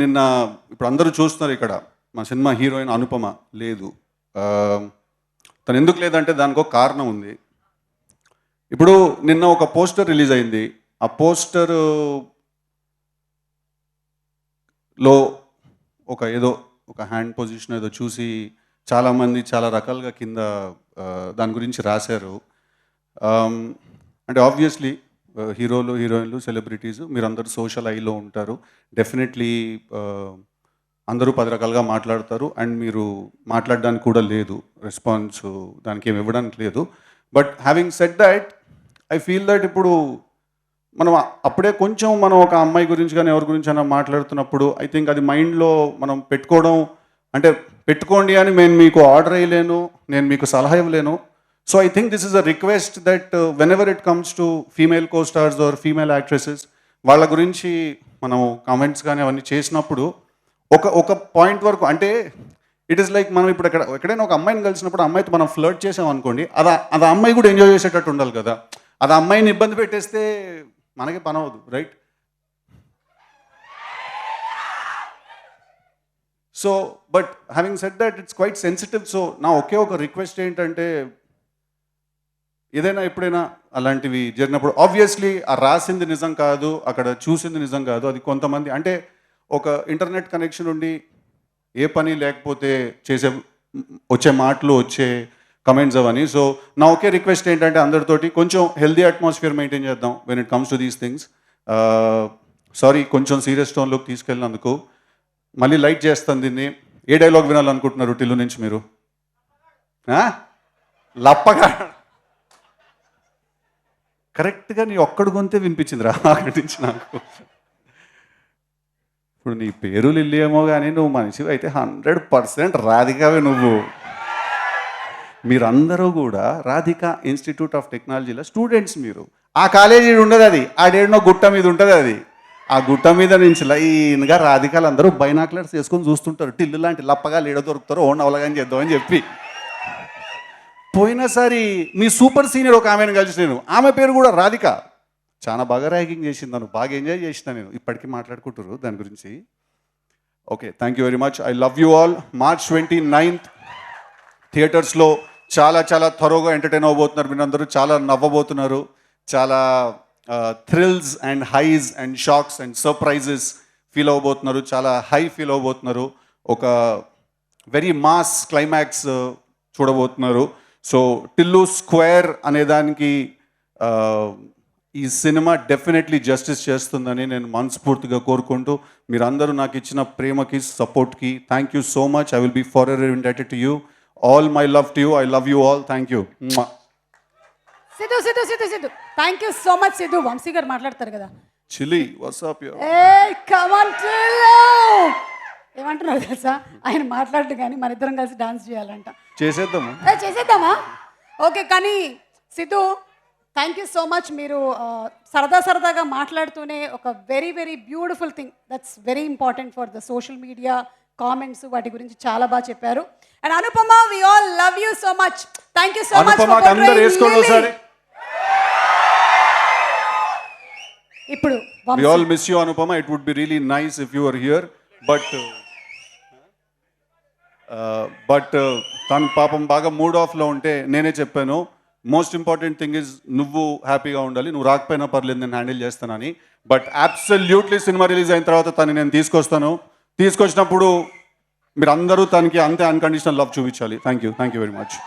నిన్న ఇప్పుడు అందరూ చూస్తున్నారు ఇక్కడ మా సినిమా హీరోయిన్ అనుపమ లేదు. తను ఎందుకు లేదంటే దానికి ఒక కారణం ఉంది. ఇప్పుడు నిన్న ఒక పోస్టర్ రిలీజ్ అయింది. ఆ పోస్టర్లో ఒక హ్యాండ్ పొజిషన్ ఏదో చూసి చాలామంది చాలా రకాలుగా కింద దాని గురించి రాశారు. అంటే ఆబ్వియస్లీ హీరోలు, హీరోయిన్లు, సెలబ్రిటీస్ మీరందరూ సోషల్ ఐలో ఉంటారు. డెఫినెట్లీ అందరూ 10 రకాలుగా మాట్లాడతారు. అండ్ మీరు మాట్లాడడానికి కూడా లేదు, రెస్పాన్స్ దానికి ఏమి ఇవ్వడానికి లేదు. But having said that, I feel that ఇప్పుడు మనం అప్పుడే కొంచెం మనం ఒక అమ్మాయి గురించి కానీ ఎవరి గురించి అయినా మాట్లాడుతున్నప్పుడు ఐ థింక్ అది మైండ్లో మనం పెట్టుకోవడం, అంటే పెట్టుకోండి అని నేను మీకు ఆర్డర్ వేయలేను, నేను మీకు సలహా ఇవ్వలేను. So I think this is a request that whenever it comes to female co-stars or female actresses, వాళ్ళ గురించి మనం కామెంట్స్ కానీ అవన్నీ చేసినప్పుడు ఒక పాయింట్ వరకు, అంటే ఇట్ ఈస్ లైక్ మనం ఇప్పుడు ఎక్కడైనా ఒక అమ్మాయిని కలిసినప్పుడు అమ్మాయితో మనం ఫ్లర్ట్ చేసాం అనుకోండి, అది అమ్మాయి కూడా ఎంజాయ్ చేసేటట్టు ఉండాలి కదా. అది అమ్మాయిని ఇబ్బంది పెట్టేస్తే మనకి పని అవ్వదు, right? So but having said that, it's quite sensitive. So నా ఒకే ఒక రిక్వెస్ట్ ఏంటంటే, ఏదైనా ఎప్పుడైనా అలాంటివి జరిగినప్పుడు ఆబ్వియస్లీ ఆ రాసింది నిజం కాదు, అక్కడ చూసింది నిజం కాదు. అది కొంతమంది, అంటే ఒక ఇంటర్నెట్ కనెక్షన్ ఉండి ఏ పని లేకపోతే వచ్చే మాటలు, వచ్చే కమెంట్స్ అవన్నీ. సో నా ఒకే రిక్వెస్ట్ ఏంటంటే అందరితోటి కొంచెం హెల్దీ అట్మాస్ఫియర్ మెయింటైన్ చేద్దాం when it comes to these things. Sorry కొంచెం సీరియస్ టోన్లోకి తీసుకెళ్ళినందుకు. మళ్ళీ లైట్ చేస్తాను దీన్ని. ఏ డైలాగ్ వినాలనుకుంటున్నారు టిల్లు నుంచి మీరు? లప్పగా కరెక్ట్గా నీ ఒక్కడు గొంతే వినిపించింది రా అక్కడి నుంచి నాకు. ఇప్పుడు నీ పేరు లిల్లీ ఏమో కానీ నువ్వు మనిషివి అయితే 100% రాధికావే నువ్వు. మీరందరూ కూడా రాధికా ఇన్స్టిట్యూట్ ఆఫ్ టెక్నాలజీలో స్టూడెంట్స్. మీరు ఆ కాలేజీ ఉండదు, అది ఆడేడనో గుట్ట మీద ఉంటుంది. అది ఆ గుట్ట మీద నుంచి లైన్గా రాధికాలు అందరూ బైనాక్లర్స్ వేసుకొని చూస్తుంటారు. టిల్లు లాంటి లప్పగా లేడ దొరుకుతారో ఓన్ అవలగాని చేద్దామని చెప్పి. పోయినసారి మీ సూపర్ సీనియర్ ఒక ఆమెను కలిసి నేను, ఆమె పేరు కూడా రాధిక, చాలా బాగా ర్యాగింగ్ చేసింది, నన్ను బాగా ఎంజాయ్ చేసిన నేను. ఇప్పటికీ మాట్లాడుకుంటారు దాని గురించి. Okay, thank you very much. I love you all. March 29th థియేటర్స్లో చాలా చాలా త్వరగా ఎంటర్టైన్ అవ్వబోతున్నారు. మీరందరూ చాలా నవ్వబోతున్నారు. చాలా thrills and highs and shocks and surprises feel అవ్వబోతున్నారు. చాలా హై ఫీల్ అవ్వబోతున్నారు. ఒక వెరీ మాస్ క్లైమాక్స్ చూడబోతున్నారు. సో టిల్లు స్క్వేర్ అనేదానికి ఈ సినిమా డెఫినెట్లీ జస్టిస్ చేస్తుందని నేను మనస్ఫూర్తిగా కోరుకుంటూ, మీరందరూ నాకు ఇచ్చిన ప్రేమకి, సపోర్ట్కి thank you so much. I will be forever indebted to you. All my love to you. I love you all. Thank you. Siddhu thank you so much. Siddhu, Vamsi గారు మాట్లాడతారు కదా. చిలి వాట్సాప్ ఏమంటున్నారు తెలుసా, ఆయన మాట్లాడదు కానీ మన ఇద్దరం కలిసి డాన్స్ చేయాలంట. చేసేద్దామా? ఓకే, కానీ Siddhu thank you so much. మీరు సరదాగా మాట్లాడుతూనే ఒక very very beautiful thing, that's very important for the social media comments, వాటి గురించి చాలా బాగా చెప్పారు. And Anupama, we all love you so much. Thank you so much. ఇప్పుడు we all miss you Anupama. It would be really nice if you were here, but తను పాపం బాగా mood ఆఫ్లో ఉంటే నేనే చెప్పాను, మోస్ట్ ఇంపార్టెంట్ థింగ్ ఇస్ నువ్వు హ్యాపీగా ఉండాలి, నువ్వు రాకపోయినా పర్లేదు నేను హ్యాండిల్ చేస్తానని. బట్ అబ్సల్యూట్లీ సినిమా రిలీజ్ అయిన తర్వాత తను నేను తీసుకొచ్చినప్పుడు మీరందరూ తనకి అంతే అన్కండిషనల్ లవ్ చూపించాలి. Thank you very much.